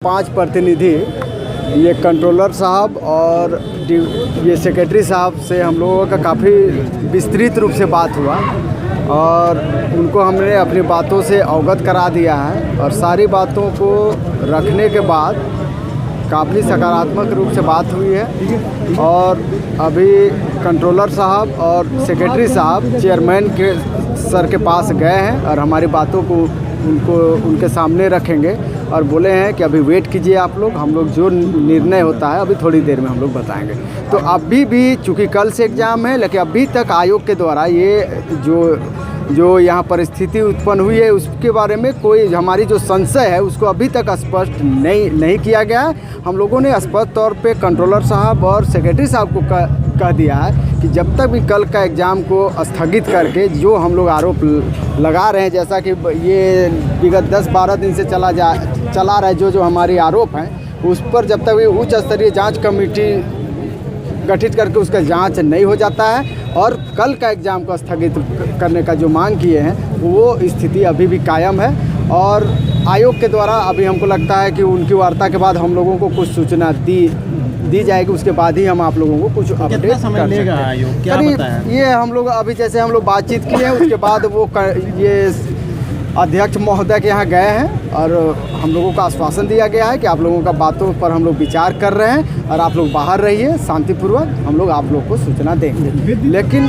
5 प्रतिनिधि, ये कंट्रोलर साहब और ये सेक्रेटरी साहब से हम लोगों का काफ़ी विस्तृत रूप से बात हुआ और उनको हमने अपनी बातों से अवगत करा दिया है और सारी बातों को रखने के बाद काफ़ी सकारात्मक रूप से बात हुई है। और अभी कंट्रोलर साहब और सेक्रेटरी साहब चेयरमैन के सर के पास गए हैं और हमारी बातों को उनके सामने रखेंगे और बोले हैं कि अभी वेट कीजिए आप लोग, हम लोग जो निर्णय होता है अभी थोड़ी देर में हम लोग बताएंगे। तो अभी भी चूँकि कल से एग्ज़ाम है, लेकिन अभी तक आयोग के द्वारा ये जो यहाँ परिस्थिति उत्पन्न हुई है उसके बारे में कोई हमारी जो संशय है उसको अभी तक स्पष्ट नहीं किया गया है। हम लोगों ने स्पष्ट तौर पे कंट्रोलर साहब और सेक्रेटरी साहब को कह दिया है कि जब तक भी कल का एग्ज़ाम को स्थगित करके जो हम लोग आरोप लगा रहे हैं, जैसा कि ये विगत 10-12 दिन से चला रहा है जो हमारे आरोप हैं, उस पर जब तक भी उच्च स्तरीय जाँच कमेटी गठित करके उसका जांच नहीं हो जाता है और कल का एग्ज़ाम को स्थगित करने का जो मांग किए हैं वो स्थिति अभी भी कायम है। और आयोग के द्वारा अभी हमको लगता है कि उनकी वार्ता के बाद हम लोगों को कुछ सूचना दी जाएगी, उसके बाद ही हम आप लोगों को कुछ अपडेट कर सकते हैं। आयोग क्या बताया? ये हम लोग अभी जैसे हम लोग बातचीत किए हैं उसके बाद वो ये अध्यक्ष महोदय के यहाँ गए हैं और हम लोगों को आश्वासन दिया गया है कि आप लोगों का बातों पर हम लोग विचार कर रहे हैं और आप लोग बाहर रहिए शांतिपूर्वक, हम लोग आप लोग को सूचना देंगे। लेकिन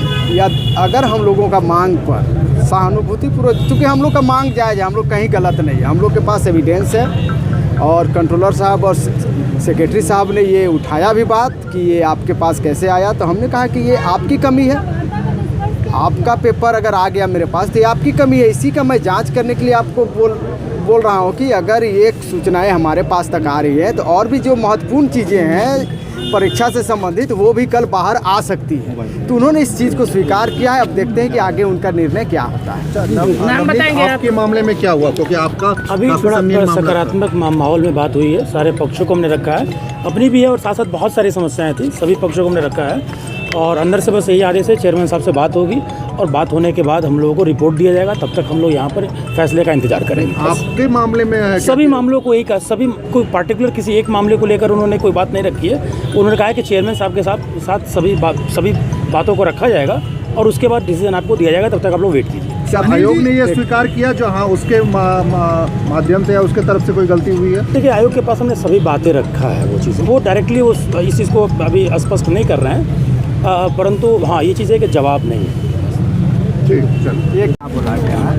अगर हम लोगों का मांग पर सहानुभूतिपूर्वक, क्योंकि हम लोग का मांग जायज़ है, हम लोग कहीं गलत नहीं है, हम लोग के पास एविडेंस है और कंट्रोलर साहब और सेक्रेटरी साहब ने ये उठाया भी बात कि ये आपके पास कैसे आया, तो हमने कहा कि ये आपकी कमी है। आपका पेपर अगर आ गया मेरे पास तो ये आपकी कमी है, इसी का मैं जांच करने के लिए आपको बोल रहा हूँ कि अगर ये सूचनाएं हमारे पास तक आ रही है तो और भी जो महत्वपूर्ण चीज़ें हैं परीक्षा से संबंधित वो भी कल बाहर आ सकती है। तो उन्होंने इस चीज़ को स्वीकार किया है। अब देखते हैं कि आगे उनका निर्णय क्या होता है। नाम बताएंगे आपके मामले में क्या हुआ, क्योंकि आपका अभी थोड़ा सकारात्मक माहौल में बात हुई है, सारे पक्षों को हमने रखा है, अपनी भी है और साथ साथ बहुत सारी समस्याएं थी, सभी पक्षों को हमने रखा है और अंदर से बस यही आदेश है, चेयरमैन साहब से बात होगी और बात होने के बाद हम लोगों को रिपोर्ट दिया जाएगा, तब तक हम लोग यहाँ पर फैसले का इंतजार करेंगे। आपके मामले में है सभी मामलों को एक सभी कोई पार्टिकुलर किसी एक मामले को लेकर उन्होंने कोई बात नहीं रखी है। उन्होंने कहा है कि चेयरमैन साहब के साथ सभी बातों को रखा जाएगा और उसके बाद डिसीजन आपको दिया जाएगा, तब तक आप लोग वेट कीजिए। क्या आयोग ने ये स्वीकार किया जो हाँ उसके माध्यम से या उसके तरफ से कोई गलती हुई है? देखिए, आयोग के पास हमने सभी बातें रखा है, वो चीज़ें वो डायरेक्टली इस चीज़ को अभी स्पष्ट नहीं कर रहे हैं, परंतु हाँ ये चीज़ है कि जवाब नहीं है। ठीक, चल। ये क्या बोला गया है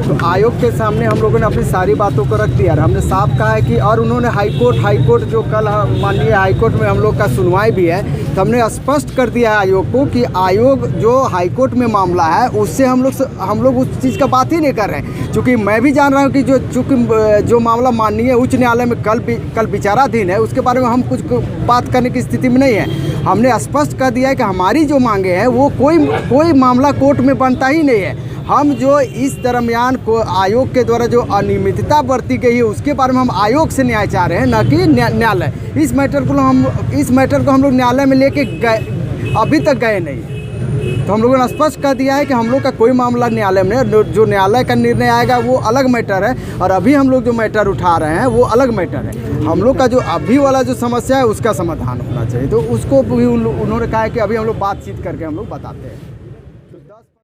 तो आयोग के सामने हम लोगों ने अपनी सारी बातों को रख दिया। हमने साफ कहा है कि और उन्होंने हाईकोर्ट जो कल माननीय हाईकोर्ट में हम लोग का सुनवाई भी है, तो हमने स्पष्ट कर दिया है आयोग को कि आयोग जो हाईकोर्ट में मामला है उससे हम लोग उस चीज़ का बात ही नहीं कर रहे हैं। चूँकि मैं भी जान रहा हूँ कि जो मामला माननीय उच्च न्यायालय में कल विचाराधीन है उसके बारे में हम कुछ बात करने की स्थिति में नहीं है। हमने स्पष्ट कर दिया है कि हमारी जो मांगे हैं वो कोई मामला कोर्ट में बनता ही नहीं है। हम जो इस दरमियान को आयोग के द्वारा जो अनियमितता बरती गई है उसके बारे में हम आयोग से न्याय चाह रहे हैं, न कि न्यायालय। इस मैटर को हम लोग न्यायालय में लेके गए, अभी तक गए नहीं। तो हम लोगों ने स्पष्ट कर दिया है कि हम लोग का कोई मामला न्यायालय में नहीं, जो न्यायालय का निर्णय आएगा वो अलग मैटर है और अभी हम लोग जो मैटर उठा रहे हैं वो अलग मैटर है। हम लोग का जो अभी वाला जो समस्या है उसका समाधान होना चाहिए, तो उसको भी उन्होंने कहा है कि अभी हम लोग बातचीत करके हम लोग बताते हैं।